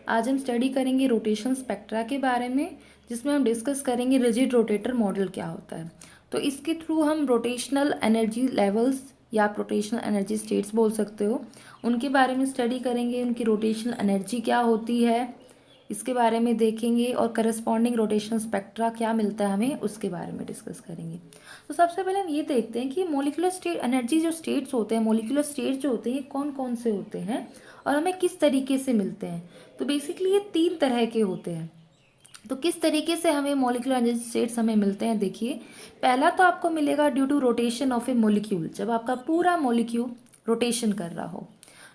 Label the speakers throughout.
Speaker 1: आज हम स्टडी करेंगे रोटेशन स्पेक्ट्रा के बारे में, जिसमें हम डिस्कस करेंगे रिजिड रोटेटर मॉडल क्या होता है। तो इसके थ्रू हम रोटेशनल एनर्जी लेवल्स या आप रोटेशनल एनर्जी स्टेट्स बोल सकते हो, उनके बारे में स्टडी करेंगे। उनकी रोटेशनल एनर्जी क्या होती है इसके बारे में देखेंगे, और करस्पॉन्डिंग रोटेशनल स्पेक्ट्रा क्या मिलता है हमें उसके बारे में डिस्कस करेंगे। तो सबसे पहले हम ये देखते हैं कि मोलिकुलर स्टेट एनर्जी जो स्टेट्स होते हैं, मोलिकुलर स्टेट्स जो होते हैं कौन कौन से होते हैं और हमें किस तरीके से मिलते हैं। तो बेसिकली ये 3 तरह के होते हैं। तो किस तरीके से हमें मॉलिक्यूलर एनर्जी स्टेट्स हमें मिलते हैं, देखिए। पहला तो आपको मिलेगा due to rotation of a molecule, जब आपका पूरा मॉलिक्यूल रोटेशन कर रहा हो।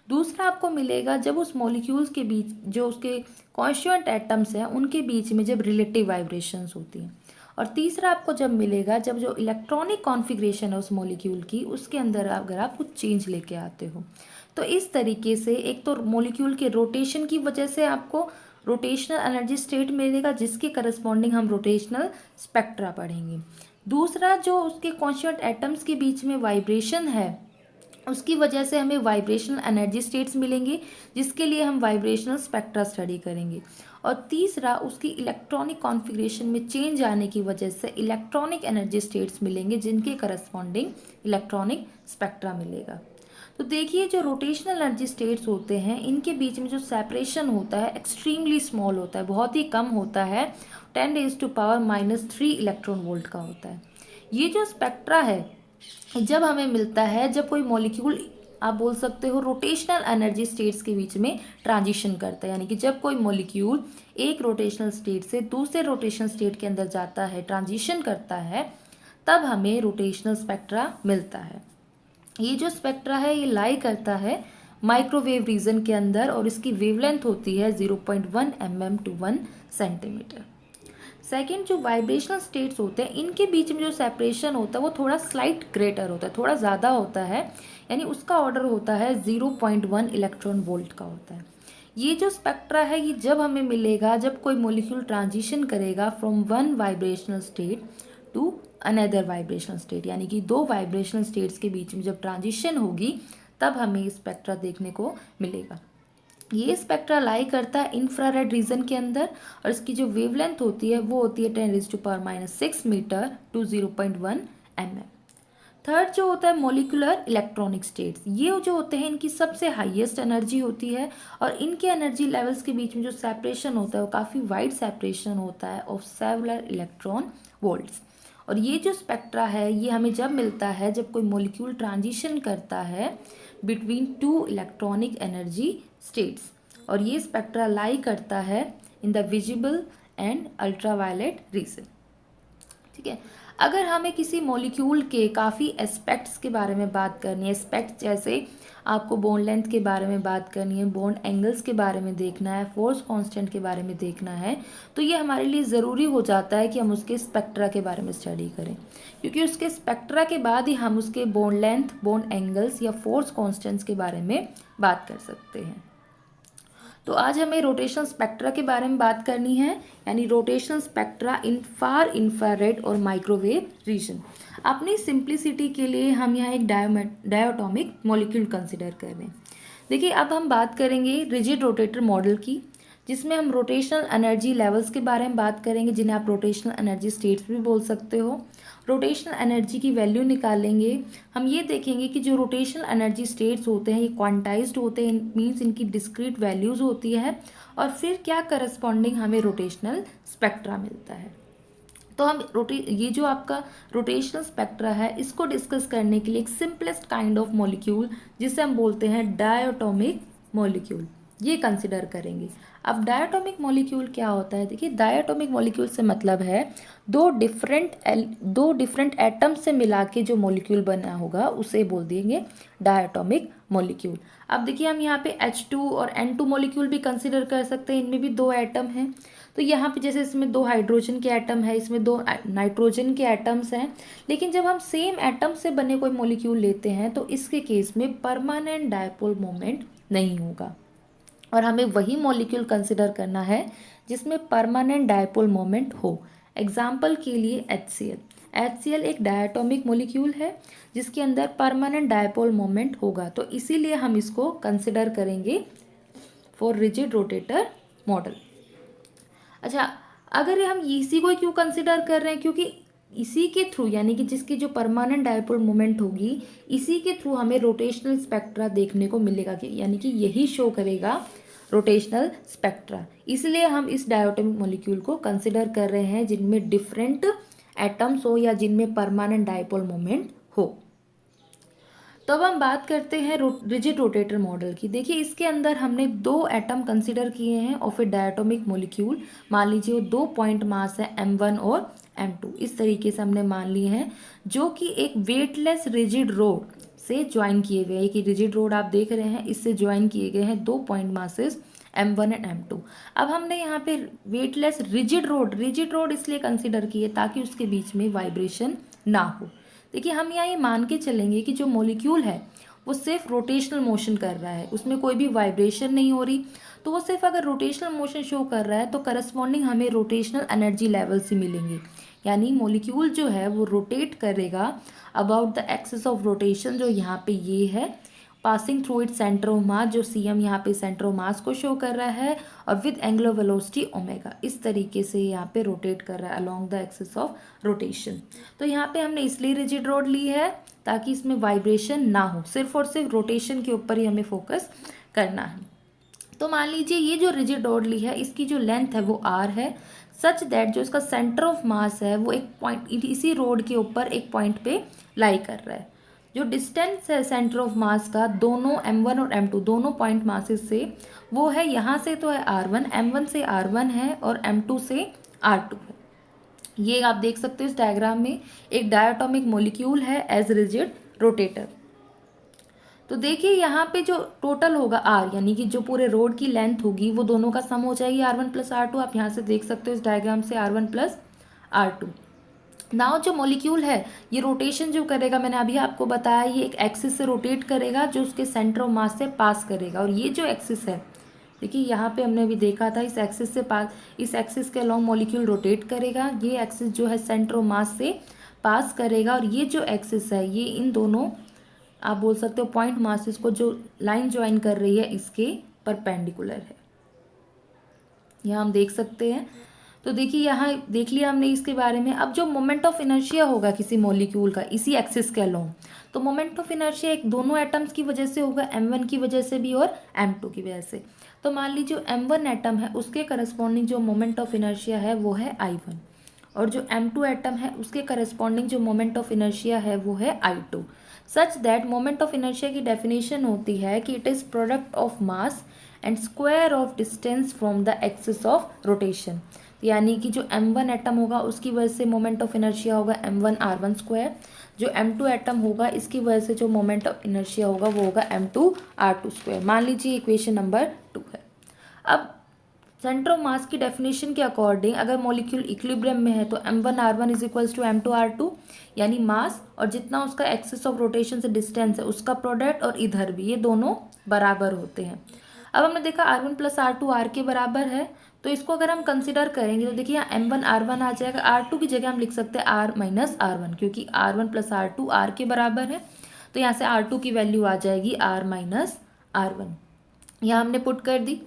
Speaker 1: दूसरा आपको मिलेगा जब उस मॉलिक्यूल्स के बीच जो उसके कॉन्स्टिट्यूएंट एटम्स हैं उनके बीच में जब रिलेटिव वाइब्रेशंस होती हैं। और तीसरा आपको जब मिलेगा जब जो इलेक्ट्रॉनिक कॉन्फ़िगरेशन है उस मॉलिक्यूल की, उसके अंदर अगर आप कुछ चेंज लेके आते हो। तो इस तरीके से एक तो मॉलिक्यूल के रोटेशन की वजह से आपको रोटेशनल एनर्जी स्टेट मिलेगा, जिसके करस्पॉन्डिंग हम रोटेशनल स्पेक्ट्रा पढ़ेंगे। दूसरा जो उसके कॉन्स्टिट्यूएंट एटम्स के बीच में वाइब्रेशन है, उसकी वजह से हमें वाइब्रेशनल एनर्जी स्टेट्स मिलेंगे, जिसके लिए हम वाइब्रेशनल स्पेक्ट्रा स्टडी करेंगे। और तीसरा उसकी इलेक्ट्रॉनिक कॉन्फ़िगरेशन में चेंज आने की वजह से इलेक्ट्रॉनिक एनर्जी स्टेट्स मिलेंगे, जिनके करस्पॉन्डिंग इलेक्ट्रॉनिक स्पेक्ट्रा मिलेगा। तो देखिए जो रोटेशनल एनर्जी स्टेट्स होते हैं इनके बीच में जो सेपरेशन होता है एक्सट्रीमली स्मॉल होता है, बहुत ही कम होता है, 10⁻³ इलेक्ट्रॉन वोल्ट का होता है। ये जो स्पेक्ट्रा है जब हमें मिलता है जब कोई मॉलिक्यूल, आप बोल सकते हो, रोटेशनल एनर्जी स्टेट्स के बीच में ट्रांजिशन करता है, यानी कि जब कोई मॉलिक्यूल एक रोटेशनल स्टेट से दूसरे रोटेशनल स्टेट के अंदर जाता है, ट्रांजिशन करता है, तब हमें रोटेशनल स्पेक्ट्रा मिलता है। ये जो स्पेक्ट्रा है ये लाई करता है माइक्रोवेव रीजन के अंदर, और इसकी वेवलेंथ होती है 0.1 mm to 1 सेंटीमीटर। सेकेंड, जो वाइब्रेशनल स्टेट्स होते हैं इनके बीच में जो सेपरेशन होता है वो थोड़ा स्लाइट ग्रेटर होता है, थोड़ा ज़्यादा होता है, यानी उसका ऑर्डर होता है 0.1 इलेक्ट्रॉन वोल्ट का होता है। ये जो स्पेक्ट्रा है ये जब हमें मिलेगा जब कोई मॉलिक्यूल ट्रांजिशन करेगा from one vibrational state to another vibrational state, यानी कि 2 वाइब्रेशनल स्टेट्स के बीच में जब ट्रांजिशन होगी तब हमें स्पेक्ट्रा देखने को मिलेगा। ये स्पेक्ट्रा लाई करता है इंफ्रारेड रीजन के अंदर, और इसकी जो वेवलेंथ होती है वो होती है 10⁻⁻6 मीटर टू 0.1 mm। थर्ड जो होता है मॉलिक्यूलर इलेक्ट्रॉनिक स्टेट्स, ये जो होते हैं इनकी सबसे हाईएस्ट एनर्जी होती है, और इनके एनर्जी लेवल्स के बीच में जो सेपरेशन होता है वो काफ़ी वाइड सेपरेशन होता है ऑफ सेवरल इलेक्ट्रॉन वोल्ट्स। और ये जो स्पेक्ट्रा है ये हमें जब मिलता है जब कोई मॉलिक्यूल ट्रांजिशन करता है बिटवीन 2 इलेक्ट्रॉनिक एनर्जी स्टेट्स, और ये स्पेक्ट्रा लाई करता है in the visible and ultraviolet region. ठीक है, अगर हमें किसी मॉलिक्यूल के काफ़ी एस्पेक्ट्स के बारे में बात करनी है, एस्पेक्ट्स जैसे आपको बॉन्ड लेंथ के बारे में बात करनी है, बॉन्ड एंगल्स के बारे में देखना है, फोर्स कांस्टेंट के बारे में देखना है, तो ये हमारे लिए ज़रूरी हो जाता है कि हम उसके स्पेक्ट्रा के बारे में स्टडी करें, क्योंकि उसके स्पेक्ट्रा के बाद ही हम उसके बॉन्ड लेंथ, बॉन्ड एंगल्स या फोर्स कांस्टेंट्स के बारे में बात कर सकते हैं। तो आज हमें रोटेशनल स्पेक्ट्रा के बारे में बात करनी है, यानी रोटेशनल स्पेक्ट्रा इन फार इंफ्रारेड और माइक्रोवेव रीजन। अपनी सिंप्लिसिटी के लिए हम यहाँ एक डायटोमिक मॉलिक्यूल कंसिडर कर रहे हैं। देखिए अब हम बात करेंगे रिजिड रोटेटर मॉडल की, जिसमें हम रोटेशनल एनर्जी लेवल्स के बारे में बात करेंगे, जिन्हें आप रोटेशनल एनर्जी स्टेट्स भी बोल सकते हो। रोटेशनल एनर्जी की वैल्यू निकालेंगे। हम ये देखेंगे कि जो रोटेशनल एनर्जी स्टेट्स होते हैं ये क्वांटाइज्ड होते हैं, मीन्स इनकी डिस्क्रीट वैल्यूज़ होती है, और फिर क्या करस्पॉन्डिंग हमें रोटेशनल स्पेक्ट्रा मिलता है। तो हम ये जो आपका रोटेशनल स्पेक्ट्रा है इसको डिस्कस करने के लिए एक सिंपलेस्ट काइंड ऑफ मॉलिक्यूल, जिसे हम बोलते हैं डायटोमिक मॉलिक्यूल, ये कंसिडर करेंगे। अब डायटोमिक मॉलिक्यूल क्या होता है, देखिए डायटोमिक मॉलिक्यूल से मतलब है दो डिफरेंट एटम से मिला के जो मॉलिक्यूल बना होगा उसे बोल देंगे डायटोमिक मॉलिक्यूल। अब देखिए हम यहाँ पे H2 और N2 मॉलिक्यूल भी कंसिडर कर सकते हैं, इनमें भी 2 एटम हैं। तो यहाँ पे जैसे इसमें 2 हाइड्रोजन के एटम है, इसमें 2 नाइट्रोजन के एटम्स हैं, लेकिन जब हम सेम एटम से बने कोई मॉलिक्यूल लेते हैं तो इसके केस में परमानेंट डायपोल मोमेंट नहीं होगा, और हमें वही मॉलिक्यूल कंसिडर करना है जिसमें परमानेंट डायपोल मोमेंट हो। एग्जाम्पल के लिए HCl एक डायटोमिक मॉलिक्यूल है जिसके अंदर परमानेंट डायपोल मोमेंट होगा, तो इसीलिए हम इसको कंसिडर करेंगे फॉर रिजिड रोटेटर मॉडल। अच्छा, अगर हम इसी को क्यों कंसिडर कर रहे हैं, क्योंकि इसी के थ्रू यानी कि जिसकी जो परमानेंट डायपोल मोमेंट होगी, इसी के थ्रू हमें रोटेशनल स्पेक्ट्रा देखने को मिलेगा, कि यानी कि यही शो करेगा रोटेशनल स्पेक्ट्रा। इसलिए हम इस डायोटोमिक मॉलिक्यूल को कंसिडर कर रहे हैं जिनमें डिफरेंट एटम्स हो या जिनमें परमानेंट डायपोल मोमेंट हो। तो अब हम बात करते हैं रिजिड रोटेटर मॉडल की। देखिए, इसके अंदर हमने 2 एटम कंसिडर किए हैं ऑफ ए डायटोमिक मॉलिक्यूल। मान लीजिए वो 2 पॉइंट मास है M1 और M2, इस तरीके से हमने मान लिए हैं, जो कि एक वेटलेस रिजिड रोड से ज्वाइन किए गए हैं। कि रिजिड रोड आप देख रहे हैं, इससे ज्वाइन किए गए हैं 2 point masses M1 and M2। अब हमने यहाँ पे वेटलेस रिजिड रोड इसलिए कंसिडर किए ताकि उसके बीच में वाइब्रेशन ना हो। देखिए, हम यहाँ ये मान के चलेंगे कि जो मॉलिक्यूल है वो सिर्फ रोटेशनल मोशन कर रहा है, उसमें कोई भी वाइब्रेशन नहीं हो रही। तो वो सिर्फ अगर रोटेशनल मोशन शो कर रहा है तो करस्पॉन्डिंग हमें रोटेशनल एनर्जी लेवल्स ही मिलेंगे। यानी मॉलिक्यूल जो है वो रोटेट करेगा about the axis of rotation, जो यहाँ पे ये है, passing through it centre of mass, जो CM यहाँ पे सेंटर ऑफ मास को शो कर रहा है, और विद एंगुलर वेलोसिटी ओमेगा, इस तरीके से यहाँ पे रोटेट कर रहा है along the axis of rotation. तो यहाँ पे हमने इसलिए रिजिड रॉड ली है ताकि इसमें वाइब्रेशन ना हो, सिर्फ और सिर्फ रोटेशन के ऊपर ही हमें फोकस करना है। तो मान लीजिए ये जो रिजिड रॉड ली है, इसकी जो लेंथ है वो R है, सच दैट जो इसका सेंटर ऑफ मास है वो एक पॉइंट, इसी रोड के ऊपर एक पॉइंट पे लाई कर रहा है। जो डिस्टेंस है सेंटर ऑफ मास का दोनों M1 और M2 दोनों पॉइंट मासेस से, वो है यहाँ से तो है R1, M1 से R1 है और M2 से R2 है। ये आप देख सकते हो इस डायग्राम में, एक डायटोमिक मॉलिक्यूल है एज रिजिड रोटेटर। तो देखिए यहाँ पे जो टोटल होगा R, यानी कि जो पूरे रोड की लेंथ होगी वो दोनों का सम हो जाएगी R1 प्लस R2। आप यहाँ से देख सकते हो इस डायग्राम से R1 प्लस R2। नाउ जो मॉलिक्यूल है ये रोटेशन जो करेगा, मैंने अभी आपको बताया, ये एक एक्सिस से रोटेट करेगा जो उसके सेंटर ऑफ मास से पास करेगा। और ये जो एक्सिस है, देखिए यहाँ पे हमने अभी देखा था, इस एक्सिस से पास, इस एक्सिस के अलोंग मॉलिक्यूल रोटेट करेगा। ये एक्सिस जो है सेंटर ऑफ मास से पास करेगा, और ये जो एक्सिस है ये इन दोनों, आप बोल सकते हो पॉइंट मासेस को जो लाइन ज्वाइन कर रही है इसके परपेंडिकुलर है। यहाँ हम देख सकते हैं। तो देखिए यहाँ देख लिया हमने इसके बारे में। अब जो मोमेंट ऑफ इनर्शिया होगा किसी मॉलिक्यूल का इसी एक्सिस के अलोंग, तो मोमेंट ऑफ इनर्शिया एक दोनों एटम्स की वजह से होगा, M1 की वजह से भी और M2 की वजह से। तो मान लीजिए जो M1 एटम है उसके करस्पॉन्डिंग जो मोमेंट ऑफ इनर्शिया है वो है I1, और जो M2 एटम है उसके करस्पॉन्डिंग जो मोमेंट ऑफ इनर्शिया है वो है I2। Such that moment of inertia की डेफिनेशन होती है कि it is product of mass and square of distance from the axis of rotation. यानी कि जो M1 एटम होगा उसकी वजह से मोमेंट ऑफ इनर्शिया होगा M1 R1 स्क्वायर, जो M2 एटम होगा इसकी वजह से जो मोमेंट ऑफ इनर्शिया होगा वो होगा M2 R2 स्क्वायर। मान लीजिए इक्वेशन नंबर 2 है। अब सेंटर ऑफ मास की डेफिनेशन के अकॉर्डिंग अगर मॉलिक्यूल इक्विलिब्रियम में है तो M1 R1 is equals to M2 R2, यानी मास और जितना उसका एक्सिस ऑफ रोटेशन से डिस्टेंस है उसका प्रोडक्ट, और इधर भी ये दोनों बराबर होते हैं। अब हमने देखा R1 प्लस R2 R के बराबर है, तो इसको अगर हम कंसिडर करेंगे तो देखिए यहाँ M1 R1 आ जाएगा, R2 की जगह हम लिख सकते हैं R माइनस R1, क्योंकि R1 प्लस R2 R के बराबर है। तो यहाँ से R2 की वैल्यू आ जाएगी R माइनस R1। यहाँ हमने पुट कर दी।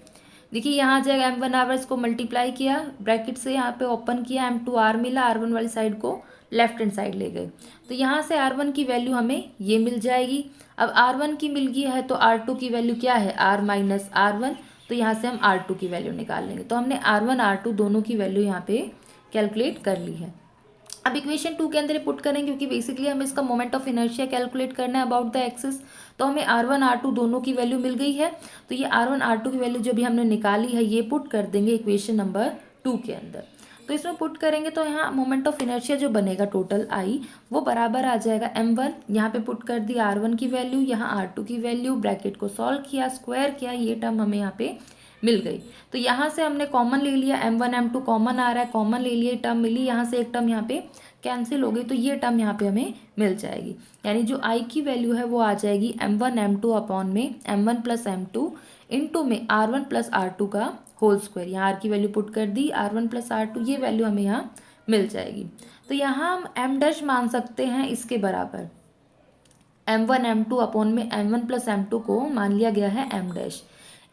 Speaker 1: देखिए यहाँ आ जाएगा M1 R1, इसको मल्टीप्लाई किया ब्रैकेट से, यहाँ पे ओपन किया, M2 R मिला, R1 वाली साइड को लेफ्ट हैंड साइड ले गए। तो यहाँ से R1 की वैल्यू हमें ये मिल जाएगी। अब R1 की मिल गई है तो R2 की वैल्यू क्या है R माइनस R1, तो यहाँ से हम R2 की वैल्यू निकाल लेंगे। तो हमने R1 R2 दोनों की वैल्यू यहाँ पे कैलकुलेट कर ली है। अब इक्वेशन 2 के अंदर पुट करेंगे क्योंकि बेसिकली हमें इसका मोमेंट ऑफ इनर्शिया कैलकुलेट करना है अबाउट द एक्सिस। तो हमें R1 R2 दोनों की वैल्यू मिल गई है, तो ये R1 R2 की वैल्यू जो भी हमने निकाली है ये पुट कर देंगे इक्वेशन नंबर 2 के अंदर। तो इसमें पुट करेंगे तो यहाँ मोमेंट ऑफ इनर्शिया जो बनेगा टोटल I वो बराबर आ जाएगा M1, यहाँ पे पुट कर दी R1 की वैल्यू, यहाँ R2 की वैल्यू, ब्रैकेट को सॉल्व किया, स्क्वायर किया, ये टर्म हमें यहाँ पे मिल गई। तो यहाँ से हमने कॉमन ले लिया, M1 M2 कॉमन आ रहा है, कॉमन ले लिए, टर्म मिली, यहाँ से एक टर्म यहाँ पे कैंसिल हो गई, तो ये टर्म यहाँ पे हमें मिल जाएगी। यानी जो I की वैल्यू है वो आ जाएगी M1 M2 अपॉन में M1 प्लस M2 इंटू में R1 प्लस R2 का होल स्क्वायर। यहाँ R की वैल्यू पुट कर दी, R1 प्लस R2, ये वैल्यू हमें यहाँ मिल जाएगी। तो यहाँ हम M डैश मान सकते हैं इसके बराबर, M1 M2 अपॉन में M1 प्लस M2 को मान लिया गया है M डैश।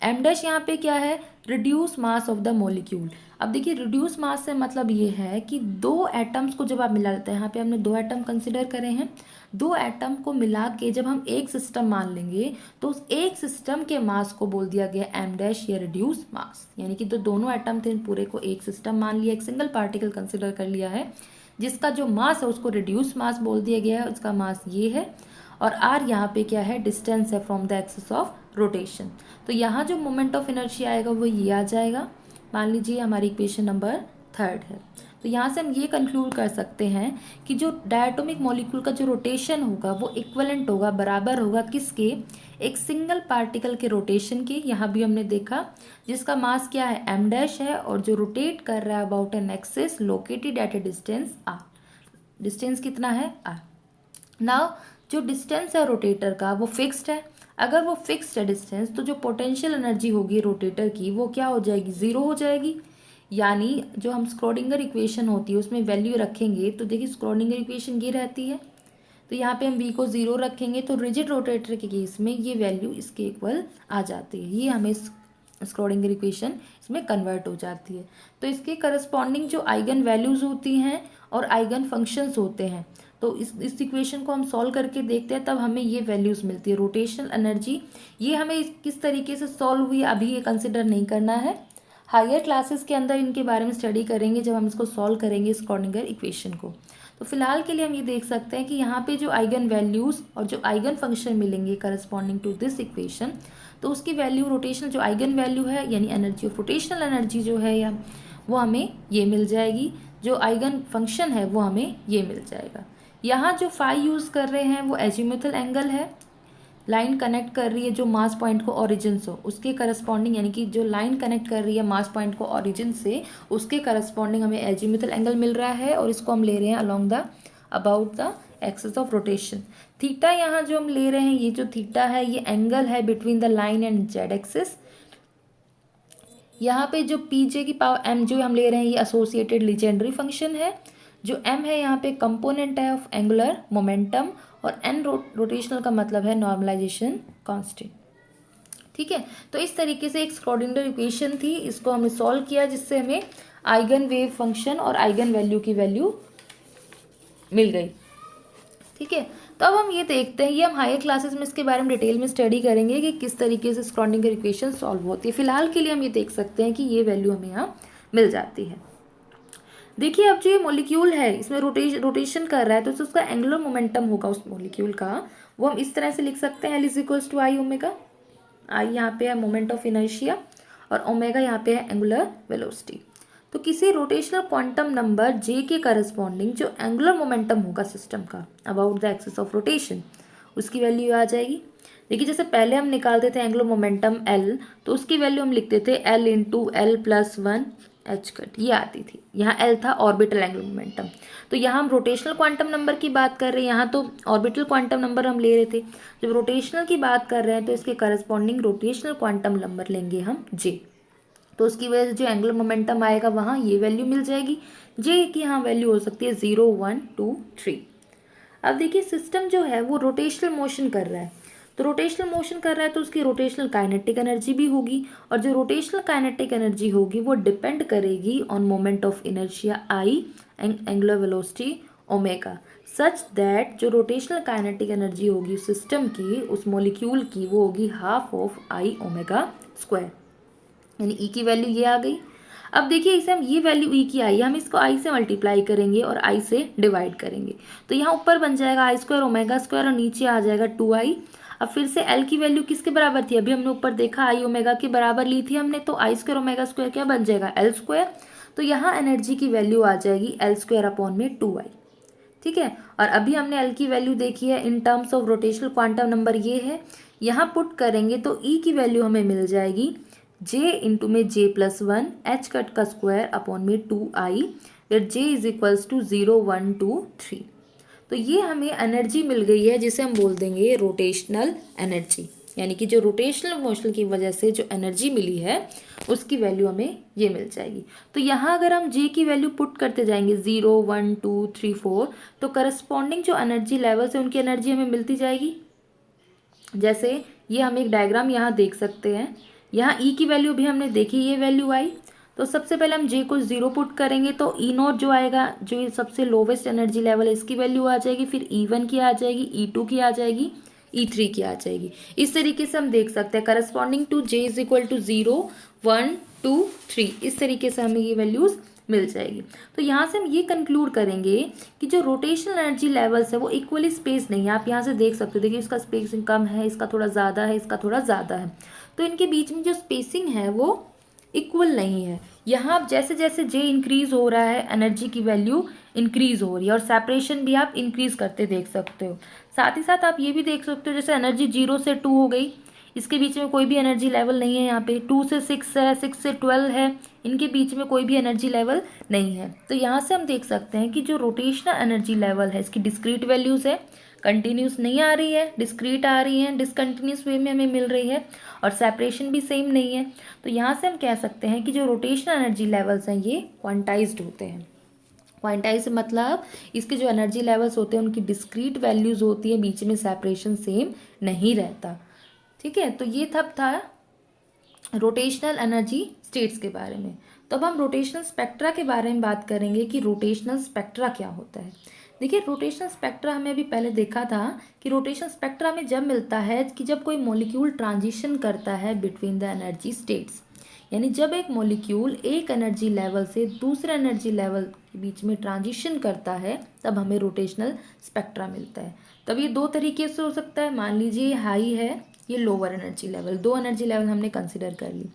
Speaker 1: एम डैश यहाँ पे क्या है, reduce mass of the molecule. अब देखिए रिड्यूस मास से मतलब ये है कि दो एटम्स को जब आप मिला लेते हैं, यहाँ पे हमने दो एटम कंसिडर करे हैं, दो एटम को मिला के जब हम एक सिस्टम मान लेंगे तो उस एक सिस्टम के मास को बोल दिया गया एम डैश या रिड्यूस मास। यानी कि तो दोनों एटम थे, पूरे को एक सिस्टम मान लिया, एक सिंगल पार्टिकल कंसिडर कर लिया है, जिसका जो मास है उसको रिड्यूस मास बोल दिया गया है, उसका मास ये है। और आर यहाँ पे क्या है, डिस्टेंस है from the axis of rotation. तो यहाँ जो मोमेंट ऑफ इनर्शिया आएगा वो ये आ जाएगा। मान लीजिए हमारी इक्वेशन नंबर 3 है। तो यहाँ से हम ये कंक्लूड कर सकते हैं कि जो डायटोमिक मॉलिक्यूल का जो रोटेशन होगा वो इक्वलेंट होगा, बराबर होगा किसके, एक सिंगल पार्टिकल के रोटेशन के। यहाँ भी हमने देखा जिसका मास क्या है, एम डैश है, और जो रोटेट कर रहा है about an axis located at a distance r. Distance कितना है, आर। नाउ जो डिस्टेंस है रोटेटर का वो फिक्स्ड है। अगर वो फिक्स्ड है डिस्टेंस, तो जो पोटेंशियल एनर्जी होगी रोटेटर की वो क्या हो जाएगी, जीरो हो जाएगी। यानी जो हम स्क्रोडिंगर इक्वेशन होती है उसमें वैल्यू रखेंगे, तो देखिए स्क्रोडिंगर इक्वेशन ये रहती है, तो यहाँ पे हम v को 0 रखेंगे, तो रिजिड रोटेटर के केस में ये वैल्यू इसके इक्वल आ जाती है। ये हमें स्क्रोडिंगर इक्वेशन इसमें कन्वर्ट हो जाती है। तो इसके करस्पॉन्डिंग जो आइगन वैल्यूज होती हैं और आइगन फंक्शंस होते हैं, तो इस इक्वेशन को हम सॉल्व करके देखते हैं, तब हमें ये वैल्यूज मिलती है। रोटेशनल एनर्जी ये हमें किस तरीके से सॉल्व हुई अभी ये कंसिडर नहीं करना है, हायर क्लासेस के अंदर इनके बारे में स्टडी करेंगे जब हम इसको सॉल्व करेंगे स्क्रोडिंगर इक्वेशन को। तो फिलहाल के लिए हम ये देख सकते हैं कि यहाँ पे जो आइगन वैल्यूज और जो आइगन फंक्शन मिलेंगे करस्पॉन्डिंग टू दिस इक्वेशन, तो उसकी वैल्यू रोटेशनल जो आइगन वैल्यू है यानी एनर्जी ऑफ रोटेशनल एनर्जी जो है या वो हमें ये मिल जाएगी, जो आइगन फंक्शन है वो हमें ये मिल जाएगा। यहाँ जो फाई यूज़ कर रहे हैं वो एजीमुथल एंगल है, लाइन कनेक्ट कर रही है जो मास पॉइंट को ओरिजिन से, उसके करस्पॉन्डिंग यानी कि जो लाइन कनेक्ट कर रही है मास पॉइंट को ओरिजिन से, उसके करस्पॉन्डिंग हमें एजीमुथल एंगल मिल रहा है, और इसको हम ले रहे हैं along the about the axis of rotation. Theta यहाँ जो हम ले रहे हैं, ये जो थीटा है ये एंगल है between the line and Z axis. यहाँ पे जो पी जे की पावर एम जो हम ले रहे हैं ये एसोसिएटेड लीजेंड्री फंक्शन है, जो एम है यहाँ पे कंपोनेंट है ऑफ एंगुलर मोमेंटम, और एन रोटेशनल का मतलब है नॉर्मलाइजेशन कांस्टेंट। ठीक है, तो इस तरीके से एक स्क्रोडिंगर इक्वेशन थी, इसको हमने सॉल्व किया जिससे हमें आइगन वेव फंक्शन और आइगन वैल्यू की वैल्यू मिल गई। ठीक है, तो अब हम ये देखते हैं, ये हम हायर क्लासेस में इसके बारे में डिटेल में स्टडी करेंगे कि किस तरीके से स्क्रोडिंगर इक्वेशन सॉल्व होती है। फिलहाल के लिए हम ये देख सकते हैं कि ये वैल्यू हमें यहाँ मिल जाती है। देखिए अब जो ये मॉलिक्यूल है इसमें रोटेशन कर रहा है, तो उसका एंगुलर मोमेंटम होगा उस मॉलिक्यूल का, वो हम इस तरह से लिख सकते हैं, L is equals to I omega. I यहाँ पे है मोमेंट ऑफ इनर्शिया और ओमेगा यहाँ पे है एंगुलर वेलोसिटी। तो किसी रोटेशनल क्वांटम नंबर जे के करस्पॉन्डिंग जो एंगुलर मोमेंटम होगा सिस्टम का about the axis of rotation, उसकी वैल्यू आ जाएगी। देखिए जैसे पहले हम निकालते थे एंगुलर मोमेंटम L, तो उसकी वैल्यू हम लिखते थे L into L plus 1 h cut, ये आती थी। यहाँ L था ऑर्बिटल एंगुलर मोमेंटम। तो यहाँ हम रोटेशनल क्वांटम नंबर की बात कर रहे हैं, यहाँ तो ऑर्बिटल क्वांटम नंबर हम ले रहे थे। जब रोटेशनल की बात कर रहे हैं तो इसके करस्पॉन्डिंग रोटेशनल क्वांटम नंबर लेंगे हम J, तो उसकी वजह से जो एंगुलर मोमेंटम आएगा वहाँ ये वैल्यू मिल जाएगी। J की यहाँ वैल्यू हो सकती है 0, 1, 2, 3। अब देखिए सिस्टम जो है वो रोटेशनल मोशन कर रहा है, तो रोटेशनल मोशन कर रहा है तो उसकी रोटेशनल काइनेटिक एनर्जी भी होगी, और जो रोटेशनल काइनेटिक एनर्जी होगी वो डिपेंड करेगी on moment of inertia I and angular velocity omega, such that जो रोटेशनल काइनेटिक एनर्जी होगी सिस्टम की, उस मॉलिक्यूल की, वो होगी half of I omega square, यानी ई की वैल्यू ये आ गई। अब देखिए इसे हम ये वैल्यू ई की आई, हम इसको आई से मल्टीप्लाई करेंगे और आई से डिवाइड करेंगे, तो यहाँ ऊपर बन जाएगा आई स्क्वायर ओमेगा स्क्वायर और नीचे आ जाएगा 2i। अब फिर से एल की वैल्यू किसके बराबर थी, अभी हमने ऊपर देखा आई ओमेगा के बराबर ली थी हमने, तो आई स्क्वायर ओमेगा स्क्वायर क्या बन जाएगा एल स्क्वायर। तो यहाँ एनर्जी की वैल्यू आ जाएगी एल स्क्वायर अपॉन में 2i। ठीक है, और अभी हमने एल की वैल्यू देखी है in terms of rotational quantum number ये है, यहाँ पुट करेंगे तो ई की वैल्यू हमें मिल जाएगी j इंटू में j प्लस 1 एच कट का स्क्वायर अपॉन में 2i, where j is equals to 0, 1, 2, 3। तो ये हमें एनर्जी मिल गई है जिसे हम बोल देंगे रोटेशनल एनर्जी, यानी कि जो रोटेशनल मोशन की वजह से जो एनर्जी मिली है उसकी वैल्यू हमें ये मिल जाएगी। तो यहाँ अगर हम j की वैल्यू पुट करते जाएंगे 0, 1, 2, 3, 4, तो करस्पॉन्डिंग जो एनर्जी लेवल्स है उनकी एनर्जी हमें मिलती जाएगी। जैसे ये हम एक डायग्राम यहाँ देख सकते हैं, यहाँ ई की वैल्यू भी हमने देखी, ये वैल्यू आई। तो सबसे पहले हम जे को 0 पुट करेंगे तो ई नॉट जो आएगा, जो ये सबसे लोवेस्ट एनर्जी लेवल है, इसकी वैल्यू आ जाएगी। फिर E1 की आ जाएगी, E2 की आ जाएगी, E3 की आ जाएगी। इस तरीके से हम देख सकते हैं corresponding to J is equal to 0, 1, 2, 3, इस तरीके से हमें ये वैल्यूज मिल जाएगी। तो यहाँ से हम ये कंक्लूड करेंगे कि जो रोटेशनल एनर्जी लेवल्स है वो इक्वली स्पेस नहीं है। आप यहाँ से देख सकते हो, देखिए इसका स्पेसिंग कम है, इसका थोड़ा ज़्यादा है, इसका थोड़ा ज़्यादा है। तो इनके बीच में जो स्पेसिंग है वो इक्वल नहीं है। यहाँ जैसे जैसे जे इंक्रीज हो रहा है एनर्जी की वैल्यू इंक्रीज हो रही है और सेपरेशन भी आप इंक्रीज करते देख सकते हो। साथ ही साथ आप ये भी देख सकते हो जैसे एनर्जी 0 से 2 हो गई, इसके बीच में कोई भी एनर्जी लेवल नहीं है। यहाँ पे 2 से 6 है, 6 से 12 है, इनके बीच में कोई भी एनर्जी लेवल नहीं है। तो यहाँ से हम देख सकते हैं कि जो रोटेशनल एनर्जी लेवल है इसकी डिस्क्रीट वैल्यूज है, कंटिन्यूस नहीं आ रही है, डिस्क्रीट आ रही है, डिसकंटिन्यूस वे में हमें मिल रही है और सेपरेशन भी सेम नहीं है। तो यहाँ से हम कह सकते हैं कि जो रोटेशनल एनर्जी लेवल्स हैं ये क्वांटाइज्ड होते हैं। क्वांटाइज मतलब इसके जो एनर्जी लेवल्स होते हैं उनकी डिस्क्रीट वैल्यूज होती है, बीच में सेपरेशन सेम नहीं रहता। ठीक है, तो ये था रोटेशनल एनर्जी स्टेट्स के बारे में। तो अब हम रोटेशनल स्पेक्ट्रा के बारे में बात करेंगे कि रोटेशनल स्पेक्ट्रा क्या होता है। देखिए रोटेशनल स्पेक्ट्रा हमें अभी पहले देखा था कि रोटेशनल स्पेक्ट्रा हमें जब मिलता है कि जब कोई मॉलिक्यूल ट्रांजिशन करता है बिटवीन द एनर्जी स्टेट्स, यानी जब एक मॉलिक्यूल एक एनर्जी लेवल से दूसरे एनर्जी लेवल के बीच में ट्रांजिशन करता है तब हमें रोटेशनल स्पेक्ट्रा मिलता है। तब ये दो तरीके से हो सकता है। मान लीजिए हाई है, ये लोअर एनर्जी लेवल, दो एनर्जी लेवल हमने कंसिडर कर ली।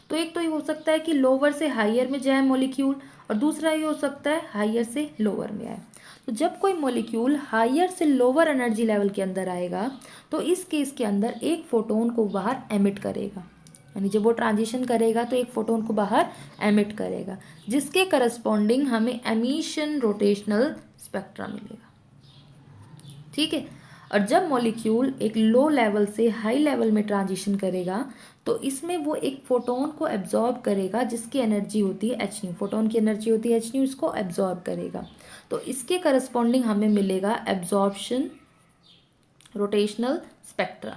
Speaker 1: तो एक तो ये हो सकता है कि लोअर से हायर में जाए मॉलिक्यूल और दूसरा ये हो सकता है हायर से लोअर में आए। तो जब कोई मॉलिक्यूल हायर से लोअर एनर्जी लेवल के अंदर आएगा तो इस केस के अंदर एक फोटोन को बाहर एमिट करेगा, यानी जब वो ट्रांजिशन करेगा तो एक फोटोन को बाहर एमिट करेगा, जिसके करस्पॉन्डिंग हमें एमिशन रोटेशनल स्पेक्ट्रा मिलेगा। ठीक है, और जब मॉलिक्यूल एक लो लेवल से हाई लेवल में ट्रांजिशन करेगा तो इसमें वो एक फोटोन को एब्जॉर्ब करेगा जिसकी एनर्जी होती है एच न्यू, फोटोन की एनर्जी होती है एच न्यू, इसको एब्जॉर्ब करेगा। तो इसके करस्पॉन्डिंग हमें मिलेगा एब्जॉर्प्शन रोटेशनल स्पेक्ट्रा।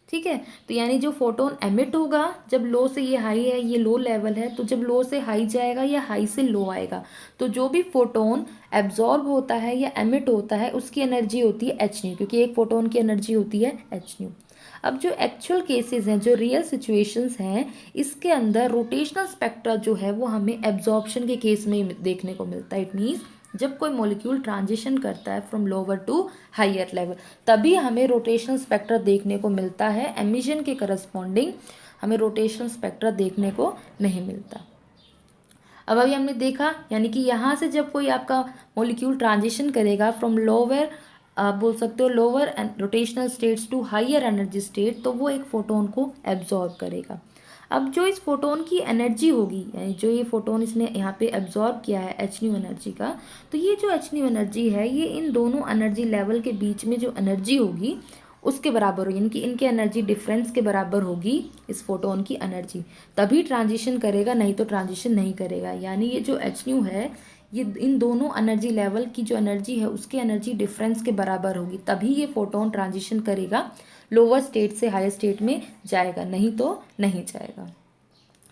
Speaker 1: ठीक है, तो यानी जो फोटोन एमिट होगा जब लो से, ये हाई है ये लो लेवल है, तो जब लो से हाई जाएगा या हाई से लो आएगा तो जो भी फोटोन एब्जॉर्ब होता है या एमिट होता है उसकी एनर्जी होती है एच न्यू, क्योंकि एक फोटोन की एनर्जी होती है एच न्यू। अब जो एक्चुअल केसेस हैं, जो रियल सिचुएशंस हैं, इसके अंदर रोटेशनल स्पेक्ट्रा जो है वो हमें एब्जॉर्प्शन के केस में देखने को मिलता है। इट मीन्स जब कोई मॉलिक्यूल ट्रांजिशन करता है from lower to higher level तभी हमें रोटेशनल स्पेक्ट्रा देखने को मिलता है। एमिशन के करस्पॉन्डिंग हमें रोटेशनल स्पेक्ट्रा देखने को नहीं मिलता। अब अभी हमने देखा, यानी कि यहाँ से जब कोई आपका मॉलिक्यूल ट्रांजिशन करेगा फ्रॉम लोअर, आप बोल सकते हो lower rotational states to higher energy state, तो वो एक फोटोन को एब्जॉर्ब करेगा। अब जो इस फोटोन की एनर्जी होगी, यानी जो ये फोटोन इसने यहाँ पे एब्जॉर्ब किया है एच न्यू एनर्जी का, तो ये जो एच न्यू एनर्जी है ये इन दोनों एनर्जी लेवल के बीच में जो एनर्जी होगी उसके बराबर होगी, यानी कि इनके एनर्जी डिफरेंस के बराबर होगी इस फोटोन की एनर्जी, तभी ट्रांजिशन करेगा, नहीं तो ट्रांजिशन नहीं करेगा। यानी ये जो एच न्यू है ये इन दोनों एनर्जी लेवल की जो एनर्जी है उसके एनर्जी डिफरेंस के बराबर होगी, तभी ये फोटोन ट्रांजिशन करेगा, लोअर स्टेट से हायर स्टेट में जाएगा, नहीं तो नहीं जाएगा।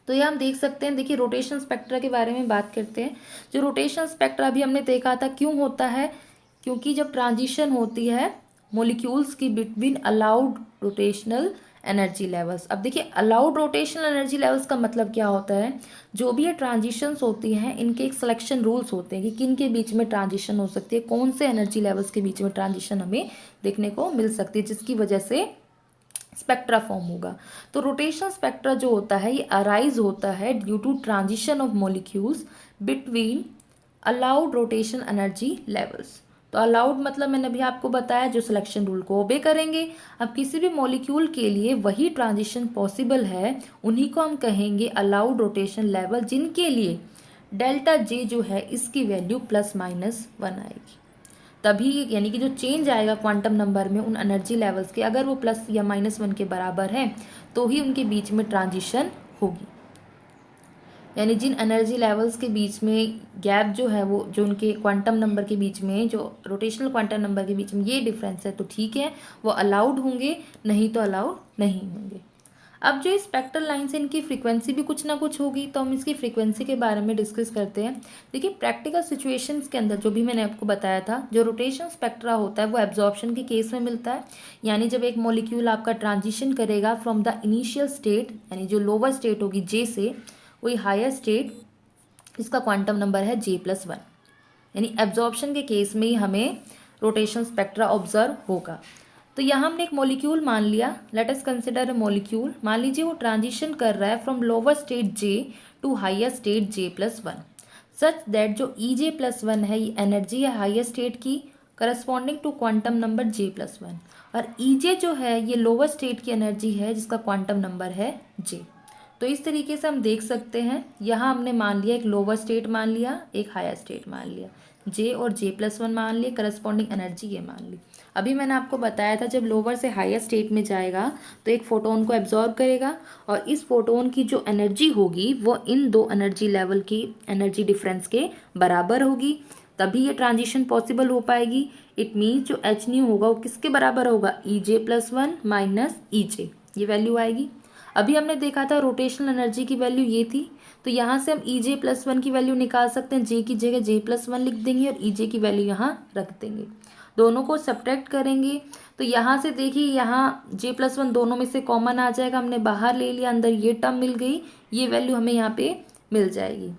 Speaker 1: तो ये हम देख सकते हैं। देखिए रोटेशनल स्पेक्ट्रा के बारे में बात करते हैं। जो रोटेशनल स्पेक्ट्रा भी हमने देखा था क्यों होता है, क्योंकि जब ट्रांजिशन होती है मॉलिक्यूल्स की between allowed rotational energy levels. अब देखिए अलाउड रोटेशनल एनर्जी लेवल्स का मतलब क्या होता है, जो भी ये ट्रांजिशंस होती हैं इनके एक सिलेक्शन रूल्स होते हैं कि किन के बीच में ट्रांजिशन हो सकती है, कौन से एनर्जी लेवल्स के बीच में ट्रांजिशन हमें देखने को मिल सकती है, जिसकी वजह से स्पेक्ट्रा फॉर्म होगा। तो रोटेशनल स्पेक्ट्रा जो होता है ये अराइज होता है due to transition of molecules between allowed rotation energy levels. तो अलाउड मतलब मैंने अभी आपको बताया जो सिलेक्शन रूल को ओबे करेंगे। अब किसी भी मॉलिक्यूल के लिए वही ट्रांजिशन पॉसिबल है, उन्हीं को हम कहेंगे अलाउड रोटेशन लेवल, जिनके लिए डेल्टा जे जो है इसकी वैल्यू ±1 आएगी। तभी यानी कि जो चेंज आएगा क्वांटम नंबर में उन एनर्जी लेवल्स के, अगर वो प्लस या -1 के बराबर है तो ही उनके बीच में ट्रांजिशन होगी। यानी जिन एनर्जी लेवल्स के बीच में गैप जो है वो, जो उनके क्वांटम नंबर के बीच में, जो रोटेशनल क्वांटम नंबर के बीच में ये डिफरेंस है तो ठीक है वो अलाउड होंगे, नहीं तो अलाउड नहीं होंगे। अब जो स्पेक्ट्रल लाइन से इनकी फ्रीक्वेंसी भी कुछ ना कुछ होगी, तो हम इसकी फ्रीक्वेंसी के बारे में डिस्कस करते हैं। देखिए प्रैक्टिकल सिचुएशंस के अंदर जो भी मैंने आपको बताया था, जो रोटेशन स्पेक्ट्रा होता है वो एब्जॉर्प्शन के केस में मिलता है, यानी जब एक मॉलिक्यूल आपका ट्रांजिशन करेगा फ्रॉम द इनिशियल स्टेट, यानी जो लोअर स्टेट होगी जे से, वही हायर स्टेट, इसका क्वांटम नंबर है J+1, यानी एब्जॉर्प्शन के केस में ही हमें रोटेशन स्पेक्ट्रा ऑब्जर्व होगा। तो यहाँ हमने एक मॉलिक्यूल मान लिया, let us consider a molecule. मान लीजिए वो ट्रांजिशन कर रहा है from lower state J to higher state J+1, such that जो EJ+1 है ये एनर्जी है हायर स्टेट की corresponding to quantum number J+1, और EJ जो है ये लोअर स्टेट की एनर्जी है जिसका क्वांटम नंबर है J। तो इस तरीके से हम देख सकते हैं, यहाँ हमने मान लिया एक लोअर स्टेट मान लिया, एक हायर स्टेट मान लिया, J और J+1 मान लिए, करस्पॉन्डिंग एनर्जी ये मान ली। अभी मैंने आपको बताया था जब लोअर से हायर स्टेट में जाएगा तो एक फोटोन को एब्जॉर्ब करेगा, और इस फोटोन की जो एनर्जी होगी वो इन दो एनर्जी लेवल की एनर्जी डिफरेंस के बराबर होगी, तभी ये ट्रांजिशन पॉसिबल हो पाएगी। इट मीन्स जो एच न्यू होगा वो किसके बराबर होगा, EJ+1 माइनस EJ, ये वैल्यू आएगी। अभी हमने देखा था रोटेशनल एनर्जी की वैल्यू ये थी, तो यहाँ से हम EJ+1 की वैल्यू निकाल सकते हैं, J की जगह J+1 लिख देंगे और EJ की वैल्यू यहाँ रख देंगे, दोनों को सब्ट्रैक्ट करेंगे। तो यहाँ से देखिए यहाँ J+1 दोनों में से कॉमन आ जाएगा, हमने बाहर ले लिया, अंदर ये टर्म मिल गई, ये वैल्यू हमें यहाँ पे मिल जाएगी।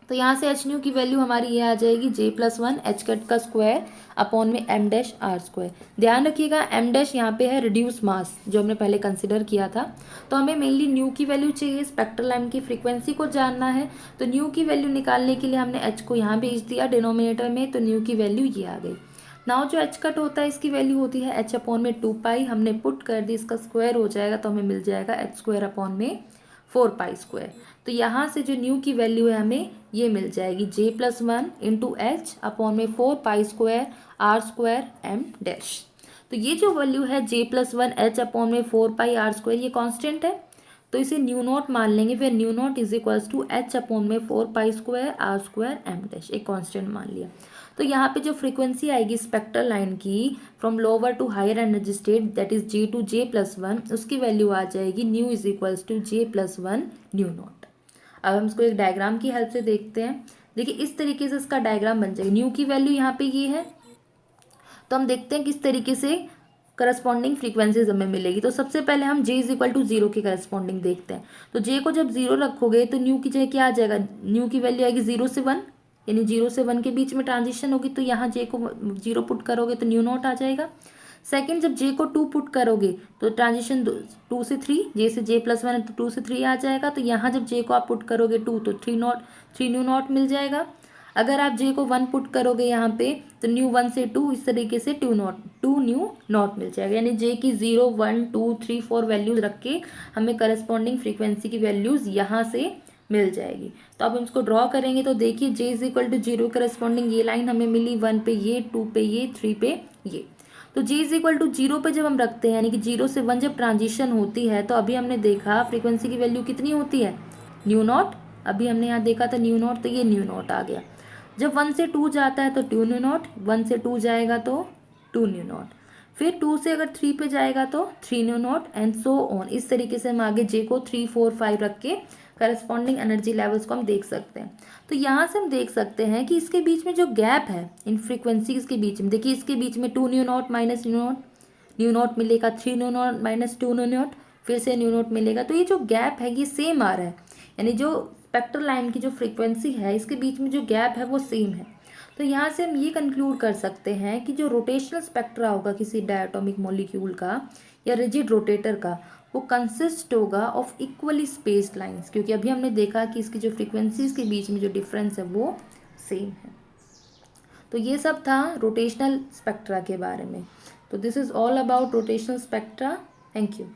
Speaker 1: तो यहाँ से एच न्यू की वैल्यू हमारी ये आ जाएगी J+1 एच कट का स्क्वायर अपॉन में m-r²। ध्यान रखिएगा m- यहाँ पे है रिड्यूस मास जो हमने पहले कंसिडर किया था। तो हमें मेनली न्यू की वैल्यू चाहिए, स्पेक्ट्रल लाइन की फ्रीक्वेंसी को जानना है, तो न्यू की वैल्यू निकालने के लिए हमने h को यहाँ भेज दिया डिनोमिनेटर में, तो न्यू की वैल्यू ये आ गई। नाउ जो एच कट होता है इसकी वैल्यू होती है h अपॉन में 2π, हमने पुट कर दी, इसका स्क्वायर हो जाएगा तो हमें मिल जाएगा h² अपॉन में 4π²। तो यहाँ से जो न्यू की वैल्यू है हमें ये मिल जाएगी J+1 इंटू एच अपॉन में 4π² r² m'। तो ये जो वैल्यू है J+1 h अपॉन में 4π r², ये कांस्टेंट है, तो इसे न्यू नॉट मान लेंगे, फिर nu naught is equals to h upon में 4π² r² m', एक कांस्टेंट मान लिया। तो यहाँ पे जो फ्रीक्वेंसी आएगी स्पेक्ट्रल लाइन की from lower to higher energy state that is J to J+1, उसकी वैल्यू आ जाएगी nu is equals to J+1 nu naught. अब हम इसको एक डायग्राम की हेल्प से देखते हैं। देखिए इस तरीके से इसका डायग्राम बन जाएगा, न्यू की वैल्यू यहाँ पे ये है, तो हम देखते हैं किस तरीके से करस्पॉन्डिंग फ्रीक्वेंसीज हमें मिलेगी। तो सबसे पहले हम J इज इक्वल टू 0 के करस्पॉन्डिंग देखते हैं। तो J को जब 0 रखोगे तो न्यू की जगह क्या आ जाएगा, न्यू की वैल्यू आएगी 0 से 1, यानी 0 से 1 के बीच में ट्रांजिशन होगी, तो यहाँ J को 0 पुट करोगे तो न्यू नॉट आ जाएगा। सेकंड जब J को 2 पुट करोगे तो ट्रांजिशन 2 से 3, J से J+1 है तो 2 से 3 आ जाएगा, तो यहाँ जब J को आप पुट करोगे 2 तो 3 न्यू नॉट मिल जाएगा। अगर आप J को 1 पुट करोगे यहाँ पे तो न्यू 1 से 2, इस तरीके से 2 न्यू नॉट मिल जाएगा, यानी J की 0 1 2 3 4 वैल्यूज रख के हमें करस्पॉन्डिंग फ्रीक्वेंसी की वैल्यूज यहाँ से मिल जाएगी। तो अब हम इसको ड्रॉ करेंगे तो देखिए J is equal to 0 corresponding ये लाइन हमें मिली, 1 पे ये, 2 पे ये, 3 पे ये। तो J इज इक्वल टू 0 पे जब हम रखते हैं, यानी कि 0 से 1 जब ट्रांजिशन होती है, तो अभी हमने देखा फ्रीक्वेंसी की वैल्यू कितनी होती है, न्यू नॉट। अभी हमने यहाँ देखा था न्यू नॉट, तो ये न्यू नॉट आ गया। जब 1 से 2 जाता है तो 2 न्यू नॉट, 1 से 2 जाएगा तो 2 न्यू नॉट, फिर 2 से अगर 3 पे जाएगा तो 3 new not and so on. इस तरीके से हम आगे J को 3 4 5 रख के करस्पॉन्डिंग एनर्जी लेवल्स को हम देख सकते हैं। तो यहाँ से हम देख सकते हैं कि इसके बीच में जो गैप है इन फ्रीक्वेंसीज के बीच में, देखिए इसके बीच में 2 new not minus new not मिलेगा, 3 new not minus 2 new not, फिर से न्यू नॉट मिलेगा। तो ये जो गैप है ये सेम आ रहा है, यानी जो स्पेक्ट्रल लाइन की जो फ्रीक्वेंसी है इसके बीच में जो गैप है वो सेम है। तो यहाँ से हम ये कंक्लूड कर सकते हैं कि जो रोटेशनल स्पेक्ट्रा होगा किसी डायटोमिक मॉलिक्यूल का या रिजिड रोटेटर का, वो कंसिस्ट होगा ऑफ इक्वली स्पेस्ड लाइंस, क्योंकि अभी हमने देखा कि इसकी जो फ्रीक्वेंसीज के बीच में जो डिफरेंस है वो सेम है। तो ये सब था रोटेशनल स्पेक्ट्रा के बारे में। तो this is all about rotational spectra. Thank you.